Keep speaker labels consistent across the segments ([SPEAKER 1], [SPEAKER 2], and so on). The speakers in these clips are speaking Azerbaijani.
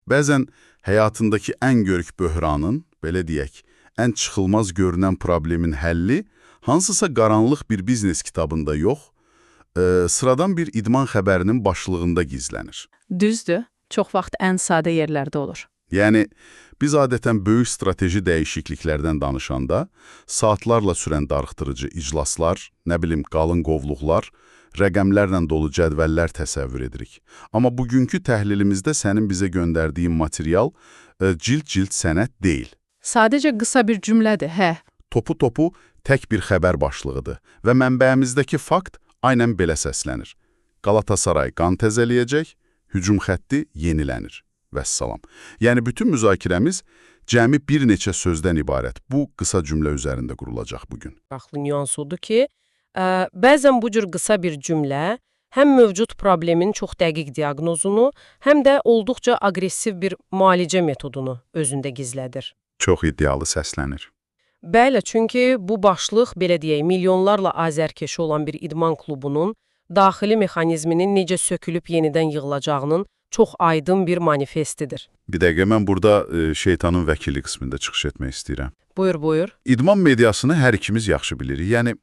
[SPEAKER 1] Bəzən həyatındakı ən görük böhranın, belə deyək, ən çıxılmaz görünən problemin həlli hansısa qaranlıq bir biznes kitabında yox, sıradan bir idman xəbərinin başlığında gizlənir.
[SPEAKER 2] Düzdür, çox vaxt ən sadə yerlərdə olur.
[SPEAKER 1] Yəni, biz adətən böyük strateji dəyişikliklərdən danışanda saatlarla sürən darıxdırıcı iclaslar, qalın qovluqlar, rəqəmlərlə dolu cədvəllər təsəvvür edirik. Amma bugünkü təhlilimizdə sənin bizə göndərdiyin material cild-cild sənəd deyil.
[SPEAKER 2] Sadəcə qısa bir cümlədir, hə.
[SPEAKER 1] Topu tək bir xəbər başlığıdır və mənbəyimizdəki fakt aynən belə səslənir. Qalatasaray qan təzələyəcək, hücum xətti yenilənir. Vəssalam. Yəni, bütün müzakirəmiz cəmi bir neçə sözdən ibarət bu qısa cümlə üzərində qurulacaq bugün.
[SPEAKER 3] Maraqlı nüans odur ki, bəzən bu cür qısa bir cümlə həm mövcud problemin çox dəqiq diaqnozunu, həm də olduqca aqressiv bir müalicə metodunu özündə gizlədir.
[SPEAKER 1] Çox iddialı səslənir.
[SPEAKER 3] Bəli, çünki bu başlıq, belə deyək, milyonlarla azərkeşi olan bir idman klubunun daxili mexanizminin necə sökülüb yenidən yığılacağının çox aydın bir manifestidir.
[SPEAKER 1] Bir dəqiqə, mən burada şeytanın vəkili qismində çıxış etmək istəyirəm.
[SPEAKER 3] Buyur.
[SPEAKER 1] İdman mediasını hər ikimiz yaxşı bilirik. Yəni,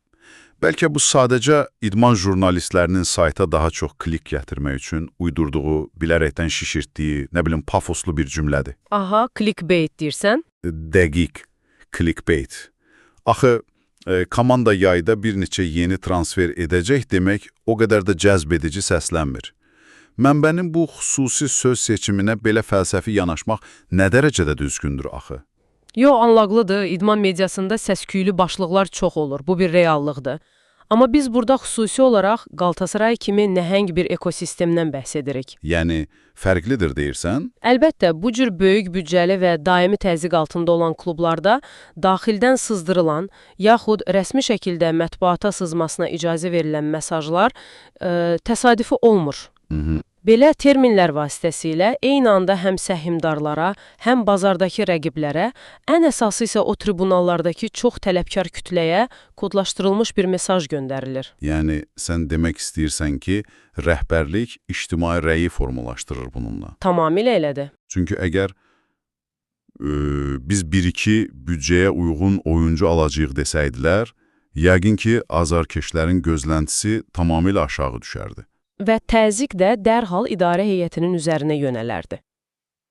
[SPEAKER 1] bəlkə bu sadəcə idman jurnalistlərinin sayta daha çox klik gətirmək üçün uydurduğu, bilərəkdən şişirtdiyi, pafoslu bir cümlədir.
[SPEAKER 3] Aha, clickbait deyirsən?
[SPEAKER 1] Dəqiq, clickbait. Axı, komanda yayda bir neçə yeni transfer edəcək demək o qədər də cəzb edici səslənmir. Mənbənin bu xüsusi söz seçiminə belə fəlsəfi yanaşmaq nə dərəcədə düzgündür axı?
[SPEAKER 3] Anlaqlıdır. İdman mediasında səsküylü başlıqlar çox olur. Bu bir reallıqdır. Amma biz burada xüsusi olaraq Qalatasaray kimi nəhəng bir ekosistemdən bəhs edirik.
[SPEAKER 1] Yəni, fərqlidir deyirsən?
[SPEAKER 3] Əlbəttə, bu cür böyük büdcəli və daimi təzyiq altında olan klublarda daxildən sızdırılan, yaxud rəsmi şəkildə mətbuata sızmasına icazə verilən mesajlar təsadüfi olmur. Belə terminlər vasitəsilə eyni anda həm səhmdarlara, həm bazardakı rəqiblərə, ən əsası isə o tribunallardakı çox tələbkar kütləyə kodlaşdırılmış bir mesaj göndərilir.
[SPEAKER 1] Yəni, sən demək istəyirsən ki, rəhbərlik ictimai rəyi formalaşdırır bununla.
[SPEAKER 3] Tamamilə elədir.
[SPEAKER 1] Çünki əgər biz 1-2 büdcəyə uyğun oyuncu alacağıq desəydilər, yəqin ki, azarkeşlərin gözləntisi tamamilə aşağı düşərdi.
[SPEAKER 3] Və təzyiq də dərhal idarə heyətinin üzərinə yönələrdi.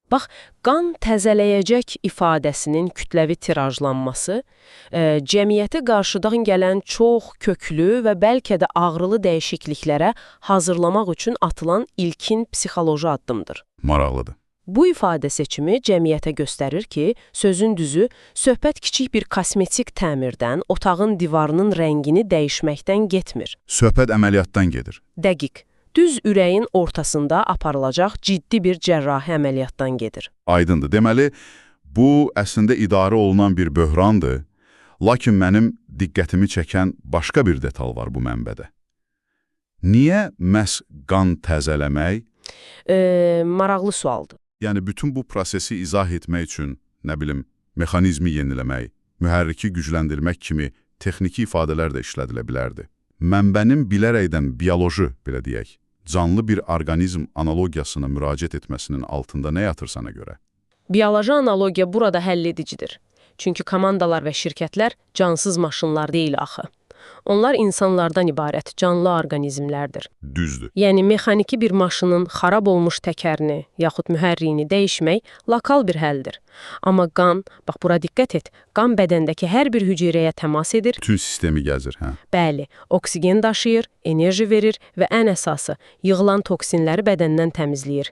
[SPEAKER 3] Bax, qan təzələyəcək ifadəsinin kütləvi tirajlanması, cəmiyyəti qarşıdan gələn çox köklü və bəlkə də ağrılı dəyişikliklərə hazırlamaq üçün atılan ilkin psixoloji addımdır.
[SPEAKER 1] Maraqlıdır.
[SPEAKER 3] Bu ifadə seçimi cəmiyyətə göstərir ki, sözün düzü, söhbət kiçik bir kosmetik təmirdən, otağın divarının rəngini dəyişməkdən getmir.
[SPEAKER 1] Söhbət əməliyyatdan gedir.
[SPEAKER 3] Dəqiq. Düz ürəyin ortasında aparılacaq ciddi bir cərrahi əməliyyatdan gedir.
[SPEAKER 1] Aydındır. Deməli, bu əslində idarə olunan bir böhrandır, lakin mənim diqqətimi çəkən başqa bir detal var bu mənbədə. Niyə məhz qan təzələmək?
[SPEAKER 3] Maraqlı sualdır.
[SPEAKER 1] Yəni, bütün bu prosesi izah etmək üçün, mexanizmi yeniləmək, mühərriki gücləndirmək kimi texniki ifadələr də işlədilə bilərdi. Mənbənin bilərəkdən bioloji, belə deyək, canlı bir orqanizm analogiyasına müraciət etməsinin altında nə yatır sana görə?
[SPEAKER 3] Bioloji analogiya burada həlledicidir. Çünki komandalar və şirkətlər cansız maşınlar deyil axı. Onlar insanlardan ibarət canlı orqanizmlərdir.
[SPEAKER 1] Düzdür.
[SPEAKER 3] Yəni, mexaniki bir maşının xarab olmuş təkərini, yaxud mühərriyini dəyişmək lokal bir həldir. Amma qan, bax bura diqqət et, qan bədəndəki hər bir hüceyrəyə təmas edir.
[SPEAKER 1] Bütün sistemi gəzir, hə?
[SPEAKER 3] Bəli, oksigen daşıyır, enerji verir və ən əsası, yığılan toksinləri bədəndən təmizləyir.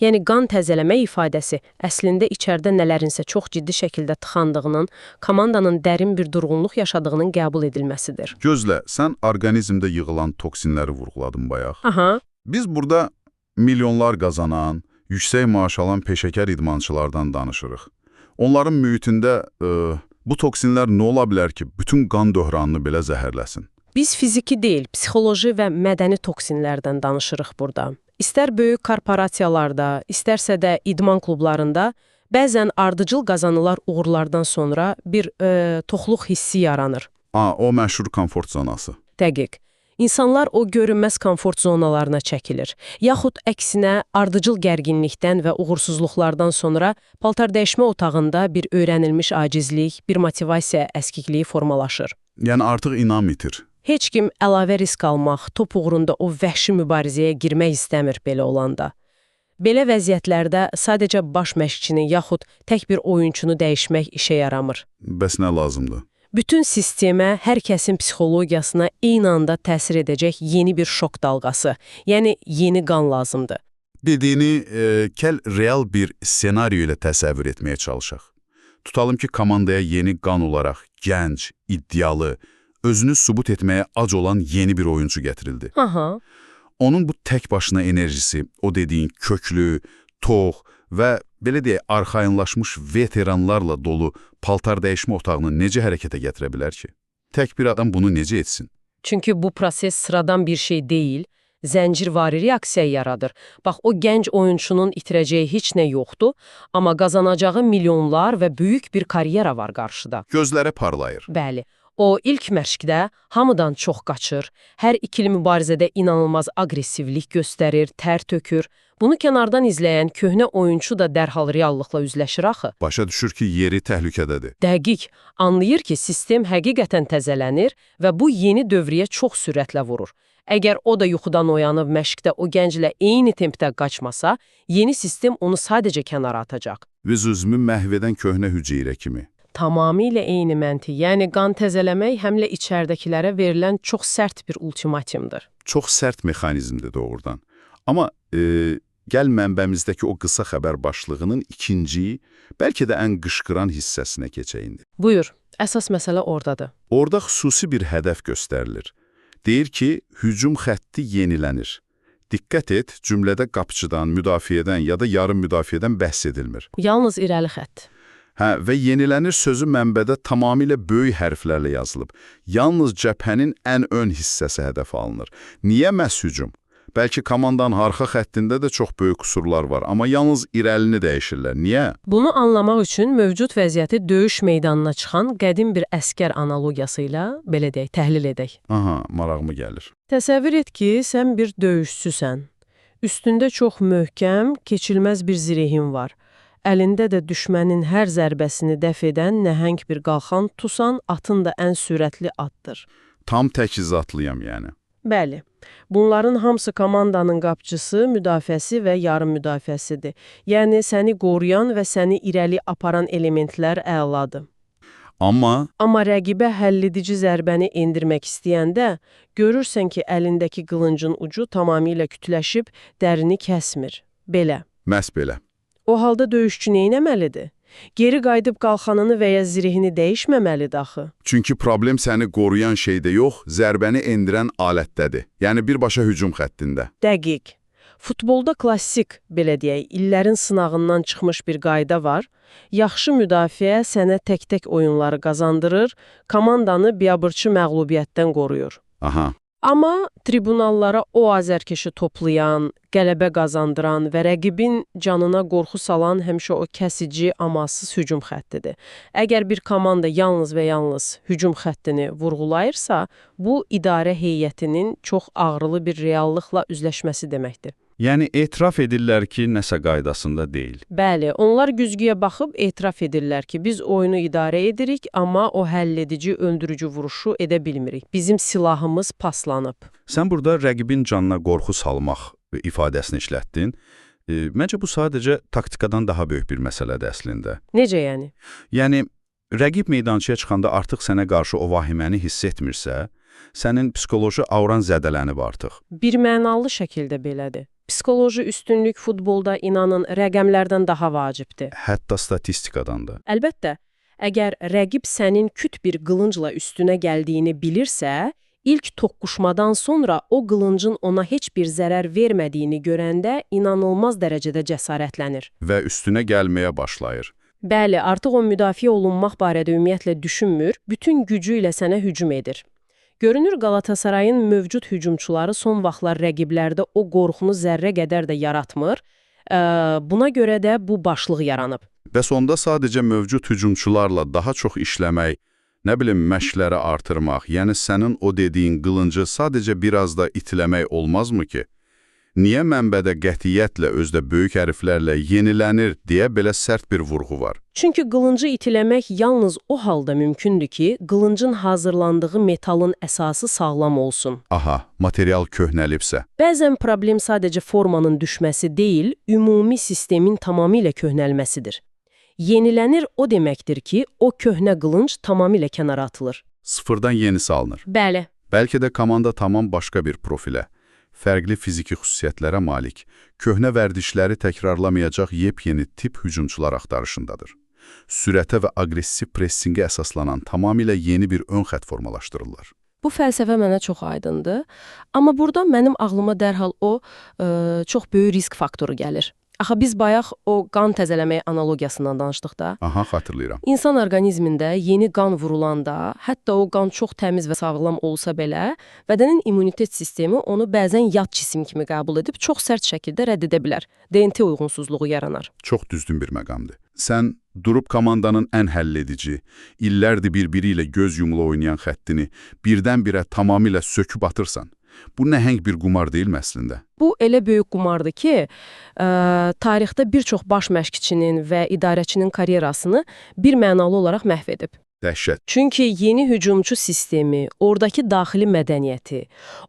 [SPEAKER 3] Yəni, qan təzələmə ifadəsi əslində içərdə nələrinsə çox ciddi şəkildə tıxandığının, komandanın dərin bir durğunluq yaşadığının qəbul edilməsidir.
[SPEAKER 1] Gözlə, sən orqanizmdə yığılan toksinləri vurğuladın bayaq.
[SPEAKER 3] Aha.
[SPEAKER 1] Biz burada milyonlar qazanan, yüksək maaş alan peşəkar idmançılardan danışırıq. Onların mühitində bu toksinlər nə ola bilər ki, bütün qan döhranını belə zəhərləsin?
[SPEAKER 3] Biz fiziki deyil, psixoloji və mədəni toksinlərdən danışırıq burada. İstər böyük korporasiyalarda, istərsə də idman klublarında bəzən ardıcıl qazanılar uğurlardan sonra bir toxluq hissi yaranır.
[SPEAKER 1] O məşhur komfort zonası.
[SPEAKER 3] Dəqiq. İnsanlar o görünməz komfort zonalarına çəkilir. Yaxud əksinə ardıcıl gərginlikdən və uğursuzluqlardan sonra paltar dəyişmə otağında bir öyrənilmiş acizlik, bir motivasiya əskikliyi formalaşır.
[SPEAKER 1] Yəni artıq inam itir.
[SPEAKER 3] Heç kim əlavə risk almaq, top uğrunda o vəhşi mübarizəyə girmək istəmir belə olanda. Belə vəziyyətlərdə sadəcə baş məşqçini yaxud tək bir oyunçunu dəyişmək işə yaramır.
[SPEAKER 1] Bəs nə lazımdır?
[SPEAKER 3] Bütün sistemə, hər kəsin psixologiyasına eyni anda təsir edəcək yeni bir şok dalğası, yəni yeni qan lazımdır.
[SPEAKER 1] Dediyini kəl real bir senaryo ilə təsəvvür etməyə çalışaq. Tutalım ki, komandaya yeni qan olaraq gənc, iddialı, özünü sübut etməyə ac olan yeni bir oyuncu gətirildi.
[SPEAKER 3] Aha.
[SPEAKER 1] Onun bu tək başına enerjisi, o dediyin köklü, tox və belə deyək, arxayınlaşmış veteranlarla dolu paltar dəyişmə otağını necə hərəkətə gətirə bilər ki? Tək bir adam bunu necə etsin?
[SPEAKER 3] Çünki bu proses sıradan bir şey deyil, zəncirvari reaksiya yaradır. Bax, o gənc oyunçunun itirəcəyi heç nə yoxdur, amma qazanacağı milyonlar və böyük bir karyera var qarşıda.
[SPEAKER 1] Gözləri parlayır.
[SPEAKER 3] Bəli. O ilk məşqdə hamıdan çox qaçır, hər ikili mübarizədə inanılmaz aqressivlik göstərir, tər tökür. Bunu kənardan izləyən köhnə oyunçu da dərhal reallıqla üzləşir axı.
[SPEAKER 1] Başa düşür ki, yeri təhlükədədir.
[SPEAKER 3] Dəqiq, anlayır ki, sistem həqiqətən təzələnir və bu yeni dövrəyə çox sürətlə vurur. Əgər o da yuxudan oyanıb məşqdə o gənclə eyni tempdə qaçmasa, yeni sistem onu sadəcə kənara atacaq.
[SPEAKER 1] Biz özümü məhv edən köhnə hüceyrə kimi.
[SPEAKER 3] Tamamilə eyni məntiq, yəni qan təzələmək həmlə içərdəkilərə verilən çox sərt bir ultimatumdur.
[SPEAKER 1] Çox sərt mexanizmdir doğrudan. Amma gəl mənbəmizdəki o qısa xəbər başlığının ikinci, bəlkə də ən qışqıran hissəsinə keçək indi.
[SPEAKER 3] Buyur, əsas məsələ oradadır.
[SPEAKER 1] Orada xüsusi bir hədəf göstərilir. Deyir ki, hücum xətti yenilənir. Diqqət et, cümlədə qapıcıdan, müdafiədən ya da yarım müdafiədən bəhs edilmir.
[SPEAKER 3] Yalnız irəli xətt.
[SPEAKER 1] Və yenilənir sözü mənbədə tamamilə böyük hərflərlə yazılıb. Yalnız cəbhənin ən ön hissəsi hədəf alınır. Niyə məhz hücum? Bəlkə komandanın arxa xəttində də çox böyük qüsurlar var, amma yalnız irəlini dəyişirlər. Niyə?
[SPEAKER 3] Bunu anlamaq üçün mövcud vəziyyəti döyüş meydanına çıxan qədim bir əskər analogiyası ilə, belə deyək, təhlil edək.
[SPEAKER 1] Aha, marağıma gəlir.
[SPEAKER 3] Təsəvvür et ki, sən bir döyüşçüsən. Üstündə çox möhkəm, keçilməz bir zirehim var. Əlində də düşmənin hər zərbəsini dəf edən nəhəng bir qalxan tusan atın da ən sürətli atdır.
[SPEAKER 1] Tam təchizatlıyam yəni.
[SPEAKER 3] Bəli, bunların hamısı komandanın qapıcısı, müdafiəsi və yarım müdafiəsidir. Yəni səni qoruyan və səni irəli aparan elementlər əladır.
[SPEAKER 1] Amma
[SPEAKER 3] rəqibə həlledici zərbəni endirmək istəyəndə, görürsən ki, əlindəki qılıncın ucu tamamilə kütləşib, dərini kəsmir. Belə.
[SPEAKER 1] məhz belə.
[SPEAKER 3] O halda döyüşçü neynəməlidir? Geri qayıdıb qalxanını və ya zirehini dəyişməməlidir axı.
[SPEAKER 1] Çünki problem səni qoruyan şeydə yox, zərbəni endirən alətdədir. Yəni birbaşa hücum xəttində.
[SPEAKER 3] Dəqiq. Futbolda klassik, belə deyək, illərin sınağından çıxmış bir qayda var. Yaxşı müdafiə sənə tək-tək oyunları qazandırır, komandanı biabırçı məğlubiyyətdən qoruyur.
[SPEAKER 1] Aha.
[SPEAKER 3] Amma tribunallara o azərkeşi toplayan, qələbə qazandıran və rəqibin canına qorxu salan həmişə o kəsici, amansız hücum xəttidir. Əgər bir komanda yalnız və yalnız hücum xəttini vurğulayırsa, bu idarə heyətinin çox ağrılı bir reallıqla üzləşməsi deməkdir.
[SPEAKER 4] Yəni etiraf edirlər ki, nəsə qaydasında deyil.
[SPEAKER 3] Bəli, onlar güzgüyə baxıb etiraf edirlər ki, biz oyunu idarə edirik, amma o həlledici, öldürücü vuruşu edə bilmirik. Bizim silahımız paslanıb.
[SPEAKER 4] Sən burada rəqibin canına qorxu salmaq ifadəsini işlətdin. Məncə bu sadəcə taktikadan daha böyük bir məsələdir əslində.
[SPEAKER 3] Necə yəni?
[SPEAKER 4] Yəni, rəqib meydançaya çıxanda artıq sənə qarşı o vahiməni hiss etmirsə, sənin psixoloji auran zədələnib artıq.
[SPEAKER 3] Bir mənalı şəkildə belədir. Psixoloji üstünlük futbolda inanın rəqəmlərdən daha vacibdir.
[SPEAKER 4] Hətta statistikadan da.
[SPEAKER 3] Əlbəttə, əgər rəqib sənin küt bir qılıncla üstünə gəldiyini bilirsə, ilk toqquşmadan sonra o qılıncın ona heç bir zərər vermədiyini görəndə inanılmaz dərəcədə cəsarətlənir.
[SPEAKER 1] Və üstünə gəlməyə başlayır.
[SPEAKER 3] Bəli, artıq o müdafiə olunmaq barədə ümumiyyətlə düşünmür, bütün gücü ilə sənə hücum edir. Görünür Qalatasarayın mövcud hücumçuları son vaxtlar rəqiblərdə o qorxunu zərrə qədər də yaratmır. Buna görə də bu başlıq yaranıb.
[SPEAKER 1] Bəs onda sadəcə mövcud hücumçularla daha çox işləmək nə bilim, məşqləri artırmaq, yəni sənin o dediyin qılıncı sadəcə biraz da itiləmək olmazmı ki? Niyə mənbədə qətiyyətlə, özdə böyük hərflərlə yenilənir deyə belə sərt bir vurğu var?
[SPEAKER 3] Çünki qılıncı itiləmək yalnız o halda mümkündür ki, qılıncın hazırlandığı metalın əsası sağlam olsun.
[SPEAKER 1] Aha, material köhnəlibsə.
[SPEAKER 3] Bəzən problem sadəcə formanın düşməsi deyil, ümumi sistemin tamamilə köhnəlməsidir. Yenilənir o deməkdir ki, o köhnə qılınc tamamilə kənara atılır.
[SPEAKER 1] Sıfırdan yenisi alınır.
[SPEAKER 3] Bəli.
[SPEAKER 1] Bəlkə də komanda tamam başqa bir profilə, fərqli fiziki xüsusiyyətlərə malik, köhnə vərdişləri təkrarlamayacaq yepyeni tip hücumçular axtarışındadır. Sürətə və aqressiv pressinqə əsaslanan tamamilə yeni bir ön xətt formalaşdırırlar.
[SPEAKER 3] Bu fəlsəfə mənə çox aydındır, amma burada mənim ağlıma dərhal çox böyük risk faktoru gəlir. Axı biz bayaq o qan təzələmək analogiyasından danışdıq da.
[SPEAKER 1] Aha, xatırlayıram.
[SPEAKER 3] İnsan orqanizmində yeni qan vurulanda, hətta o qan çox təmiz və sağlam olsa belə, bədənin immunitet sistemi onu bəzən yad cisim kimi qəbul edib çox sərt şəkildə rədd edə bilər. DNT uyğunsuzluğu yaranar.
[SPEAKER 1] Çox düzgün bir məqamdır. Sən durub komandanın ən həlledici, illərdir bir-biri ilə göz yumulu oynayan xəttini birdən-birə tamamilə söküb atırsan. Bu nəhəng bir qumar deyilmi əslində?
[SPEAKER 3] Bu elə böyük qumardır ki, tarixdə bir çox baş məşqçinin və idarəçinin karyerasını bir mənalı olaraq məhv edib.
[SPEAKER 1] Dəhşət.
[SPEAKER 3] Çünki yeni hücumçu sistemi, oradakı daxili mədəniyyəti,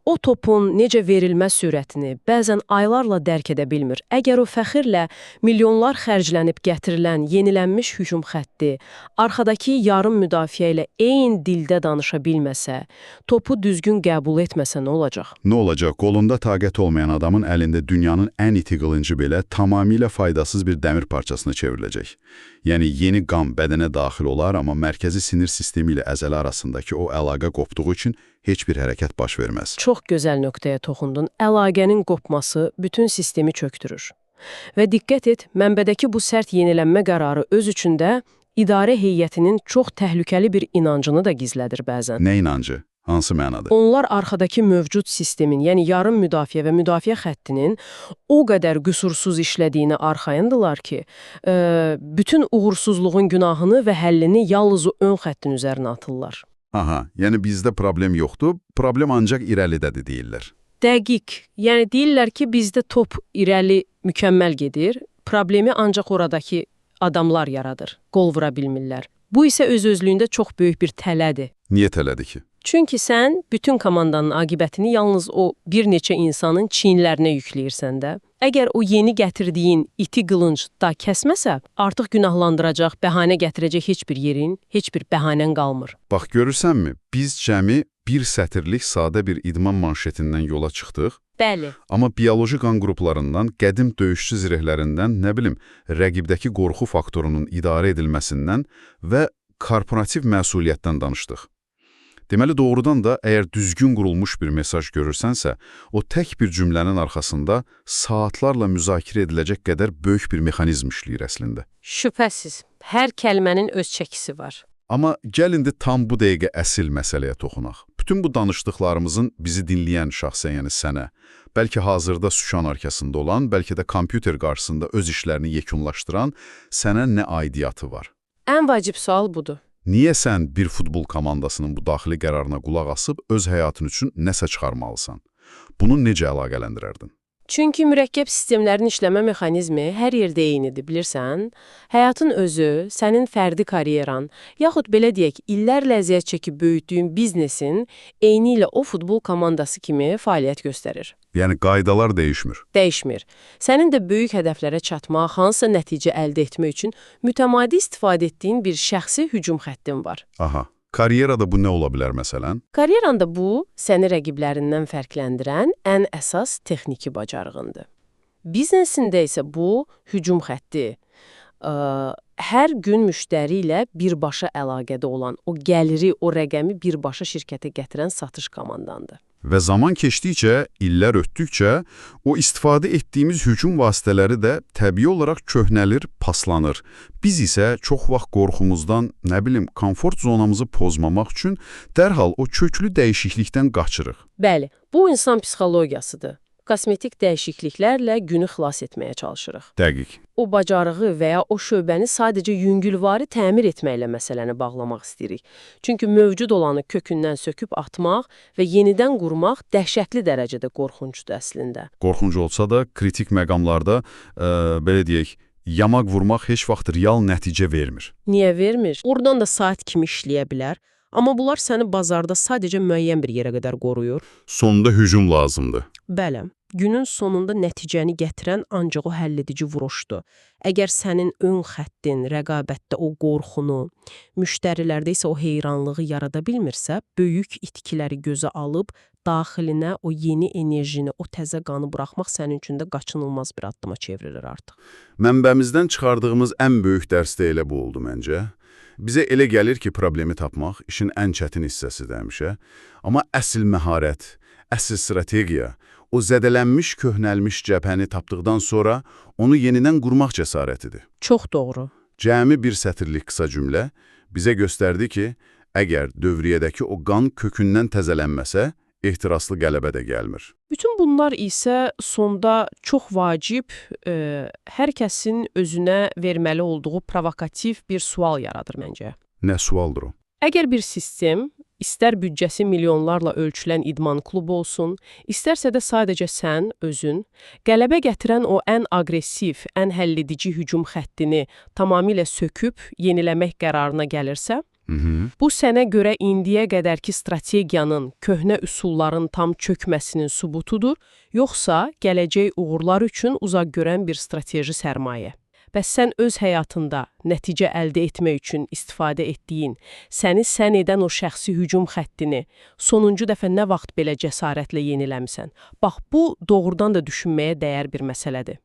[SPEAKER 3] o topun necə verilmə sürətini bəzən aylarla dərk edə bilmir. Əgər o fəxirlə milyonlar xərclənib gətirilən yenilənmiş hücum xətti, arxadakı yarım müdafiə ilə eyni dildə danışa bilməsə, topu düzgün qəbul etməsə nə olacaq?
[SPEAKER 1] Nə olacaq? Qolunda taqət olmayan adamın əlində dünyanın ən iti qılıncı belə tamamilə faydasız bir dəmir parçasına çevriləcək. Yəni, yeni qan bədənə daxil olar, amma mərkəzi sinir sistemi ilə əzələ arasındakı o əlaqə qopduğu üçün heç bir hərəkət baş verməz.
[SPEAKER 3] Çox gözəl nöqtəyə toxundun. Əlaqənin qopması bütün sistemi çöktürür. Və diqqət et, mənbədəki bu sərt yenilənmə qərarı öz içində idarə heyətinin çox təhlükəli bir inancını da gizlədir bəzən.
[SPEAKER 1] Nə inancı? Hansı mənada?
[SPEAKER 3] Onlar arxadakı mövcud sistemin, yəni yarım müdafiə və müdafiə xəttinin o qədər qüsursuz işlədiyini arxayındılar ki, bütün uğursuzluğun günahını və həllini yalnız o ön xəttin üzərinə atırlar.
[SPEAKER 1] Aha, yəni bizdə problem yoxdur, problem ancaq irəlidədir deyirlər.
[SPEAKER 3] Dəqiq. Yəni deyirlər ki, bizdə top irəli mükəmməl gedir, problemi ancaq oradakı adamlar yaradır, qol vura bilmirlər. Bu isə öz-özlüyündə çox böyük bir tələdir.
[SPEAKER 1] Niyə tələdir ki?
[SPEAKER 3] Çünki sən bütün komandanın aqibətini yalnız o bir neçə insanın çiyinlərinə yükləyirsən də. Əgər o yeni gətirdiyin iti qılınc da kəsməsə, artıq günahlandıracaq, bəhanə gətirəcək heç bir yerin, heç bir bəhanən qalmır.
[SPEAKER 1] Bax, görürsənmi, biz cəmi bir sətirlik sadə bir idman manşetindən yola çıxdıq.
[SPEAKER 3] Bəli.
[SPEAKER 1] Amma bioloji qan qruplarından, qədim döyüşçü zirehlərindən, nə bilim, rəqibdəki qorxu faktorunun idarə edilməsindən və korporativ məsuliyyətdən danışdıq. Deməli, doğrudan da əgər düzgün qurulmuş bir mesaj görürsənsə, o tək bir cümlənin arxasında saatlarla müzakirə ediləcək qədər böyük bir mexanizm işləyir əslində.
[SPEAKER 3] Şübhəsiz. Hər kəlmənin öz çəkisi var.
[SPEAKER 1] Amma gəl indi tam bu dəqiqə əsl məsələyə toxunaq. Bütün bu danışdıqlarımızın bizi dinləyən şəxsən, yəni sənə, bəlkə hazırda sükan arxasında olan, bəlkə də kompüter qarşısında öz işlərini yekunlaşdıran sənə nə aidiyyatı var?
[SPEAKER 3] Ən vacib sual budur.
[SPEAKER 1] Niyə sən bir futbol komandasının bu daxili qərarına qulaq asıb öz həyatın üçün nəsə çıxarmalısan? Bunu necə əlaqələndirərdin?
[SPEAKER 3] Çünki mürəkkəb sistemlərin işləmə mexanizmi hər yerdə eynidir, bilirsən. Həyatın özü, sənin fərdi karyeran, yaxud belə deyək, illərlə əziyyət çəkib böyütdüyün biznesin eyni ilə o futbol komandası kimi fəaliyyət göstərir.
[SPEAKER 1] Yəni, qaydalar dəyişmir.
[SPEAKER 3] Dəyişmir. Sənin də böyük hədəflərə çatmaq, hansısa nəticə əldə etmək üçün mütəmadi istifadə etdiyin bir şəxsi hücum xəttin var.
[SPEAKER 1] Aha. Karyerada bu nə ola bilər məsələn?
[SPEAKER 3] Karyeranda bu, səni rəqiblərindən fərqləndirən ən əsas texniki bacarığındır. Biznesində isə bu, hücum xətti. Hər gün müştəri ilə birbaşa əlaqədə olan, o gəliri, o rəqəmi birbaşa şirkətə gətirən satış komandandır.
[SPEAKER 1] Və zaman keçdikcə, illər ötdükcə, o istifadə etdiyimiz hücum vasitələri də təbii olaraq köhnəlir, paslanır. Biz isə çox vaxt qorxumuzdan, nə bilim, komfort zonamızı pozmamaq üçün dərhal o köklü dəyişiklikdən qaçırıq.
[SPEAKER 3] Bəli, bu insan psixologiyasıdır. Kosmetik dəyişikliklərlə günü xilas etməyə çalışırıq.
[SPEAKER 1] Dəqiq.
[SPEAKER 3] O bacarığı və ya o şöbəni sadəcə yüngülvari təmir etməklə məsələni bağlamaq istəyirik. Çünki mövcud olanı kökündən söküb atmaq və yenidən qurmaq dəhşətli dərəcədə qorxuncdur əslində.
[SPEAKER 1] Qorxunc olsa da, kritik məqamlarda, belə deyək, yamaq vurmaq heç vaxt real nəticə vermir.
[SPEAKER 3] Niyə vermir? Oradan da saat kimi işləyə bilər. Amma bunlar səni bazarda sadəcə müəyyən bir yerə qədər qoruyur.
[SPEAKER 1] Sonunda hücum lazımdır.
[SPEAKER 3] Bəli, günün sonunda nəticəni gətirən ancaq o həlledici vuruşdur. Əgər sənin ön xəttin, rəqabətdə o qorxunu, müştərilərdə isə o heyranlığı yarada bilmirsə, böyük itkiləri gözə alıb, daxilinə o yeni enerjini, o təzə qanı buraxmaq sənin üçün də qaçınılmaz bir addıma çevrilir artıq.
[SPEAKER 1] Mənbəmizdən çıxardığımız ən böyük dərs də elə bu oldu məncə. Bizə elə gəlir ki, problemi tapmaq işin ən çətin hissəsidir həmişə. Amma əsl məharət, əsl strategiya, o zədələnmiş, köhnəlmiş cəbhəni tapdıqdan sonra onu yenidən qurmaq cəsarətidir.
[SPEAKER 3] Çox doğru.
[SPEAKER 1] Cəmi bir sətirlik qısa cümlə bizə göstərdi ki, əgər dövriyyədəki o qan kökündən təzələnməsə, ehtiraslı qələbə də gəlmir.
[SPEAKER 3] Bütün bunlar isə sonda çox vacib, hər kəsin özünə verməli olduğu provokativ bir sual yaradır məncə.
[SPEAKER 1] Nə sualdır o?
[SPEAKER 3] Əgər bir sistem, istər büdcəsi milyonlarla ölçülən idman klubu olsun, istərsə də sadəcə sən, özün, qələbə gətirən o ən aqressiv, ən həlledici hücum xəttini tamamilə söküb, yeniləmək qərarına gəlirsə, bu sənə görə indiyə qədərki strategiyanın, köhnə üsulların tam çökməsinin sübutudur, yoxsa gələcək uğurlar üçün uzaq görən bir strateji sərmayə. Bəs sən öz həyatında nəticə əldə etmək üçün istifadə etdiyin, səni sən edən o şəxsi hücum xəttini sonuncu dəfə nə vaxt belə cəsarətlə yeniləmisən? Bax, bu doğrudan da düşünməyə dəyər bir məsələdir.